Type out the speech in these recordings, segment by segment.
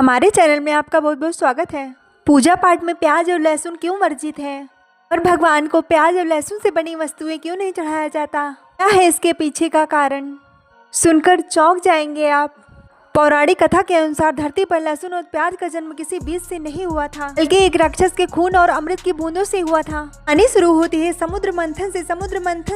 हमारे चैनल में आपका बहुत बहुत स्वागत है। पूजा पाठ में प्याज और लहसुन क्यों वर्जित है और भगवान को प्याज और लहसुन से बनी वस्तुएं क्यों नहीं चढ़ाया जाता? क्या है इसके पीछे का कारण? सुनकर चौंक जाएंगे आप। पौराणिक कथा के अनुसार धरती पर लहसुन और प्याज का जन्म किसी बीज से नहीं हुआ था, बल्कि एक राक्षस के खून और अमृत की बूंदों से हुआ था। कहानी शुरू होती है समुद्र मंथन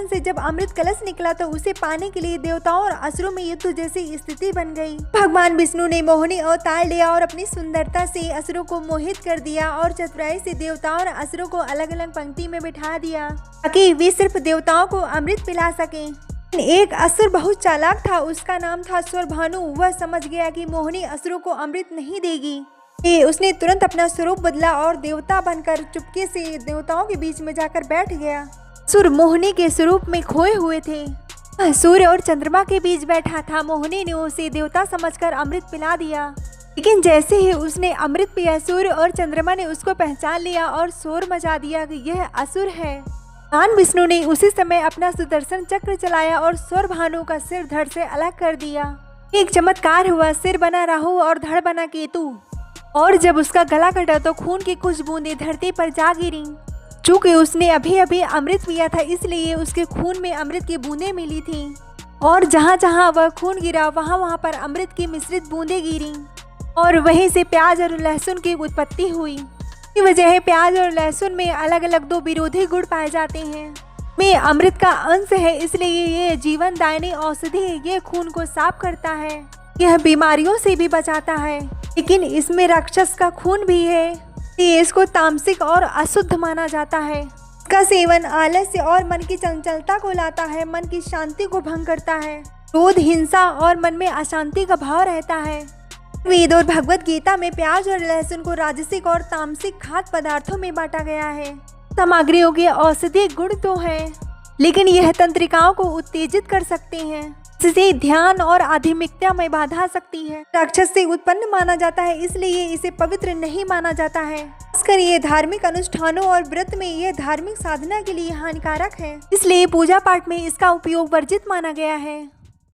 से जब अमृत कलश निकला तो उसे पाने के लिए देवताओं और असुरों में युद्ध जैसी स्थिति बन गई। भगवान विष्णु ने मोहिनी अवतार लिया और अपनी सुंदरता से असुरों को मोहित कर दिया और चतुराई से देवताओं और असुरों को अलग अलग पंक्ति में बिठा दिया ताकि वे सिर्फ देवताओं को अमृत पिला सके। एक असुर बहुत चालाक था, उसका नाम था स्वरभानु। वह समझ गया कि मोहिनी असुरों को अमृत नहीं देगी। उसने तुरंत अपना स्वरूप बदला और देवता बनकर चुपके से देवताओं के बीच में जाकर बैठ गया। असुर मोहिनी के स्वरूप में खोए हुए थे। सूर्य और चंद्रमा के बीच बैठा था। मोहिनी ने उसे देवता समझकर अमृत पिला दिया, लेकिन जैसे ही उसने अमृत पिया सूर्य और चंद्रमा ने उसको पहचान लिया और शोर मचा दिया कि यह असुर है। भगवान विष्णु ने उसी समय अपना सुदर्शन चक्र चलाया और स्वरभानु का सिर धड़ से अलग कर दिया। एक चमत्कार हुआ, सिर बना राहु और धड़ बना केतु। और जब उसका गला कटा तो खून की कुछ बूंदें धरती पर जा गिरी। चूंकि उसने अभी अभी अमृत पिया था, इसलिए उसके खून में अमृत की बूंदें मिली थी और जहाँ जहाँ वह खून गिरा वहाँ वहाँ पर अमृत की मिश्रित बूंदें गिरी और वहीं से प्याज और लहसुन की उत्पत्ति हुई। की वजह है प्याज और लहसुन में अलग अलग दो विरोधी गुण पाए जाते हैं। में अमृत का अंश है, इसलिए ये जीवन दायनी औषधि है। ये खून को साफ करता है, यह बीमारियों से भी बचाता है। लेकिन इसमें राक्षस का खून भी है, इसको तामसिक और अशुद्ध माना जाता है। इसका सेवन आलस्य और मन की चंचलता को लाता है, मन की शांति को भंग करता है। क्रोध, हिंसा और मन में अशांति का भाव रहता है। वेद और भगवत गीता में प्याज और लहसुन को राजसिक और तामसिक खाद्य पदार्थों में बांटा गया है। सामग्रियों के औषधीय गुण तो है, लेकिन यह तंत्रिकाओं को उत्तेजित कर सकते हैं, जिससे ध्यान और आध्यात्मिकता में बाधा आ सकती है। राक्षस से उत्पन्न माना जाता है, इसलिए इसे पवित्र नहीं माना जाता है। खासकर ये धार्मिक अनुष्ठानों और व्रत में यह धार्मिक साधना के लिए हानिकारक है, इसलिए पूजा पाठ में इसका उपयोग वर्जित माना गया है।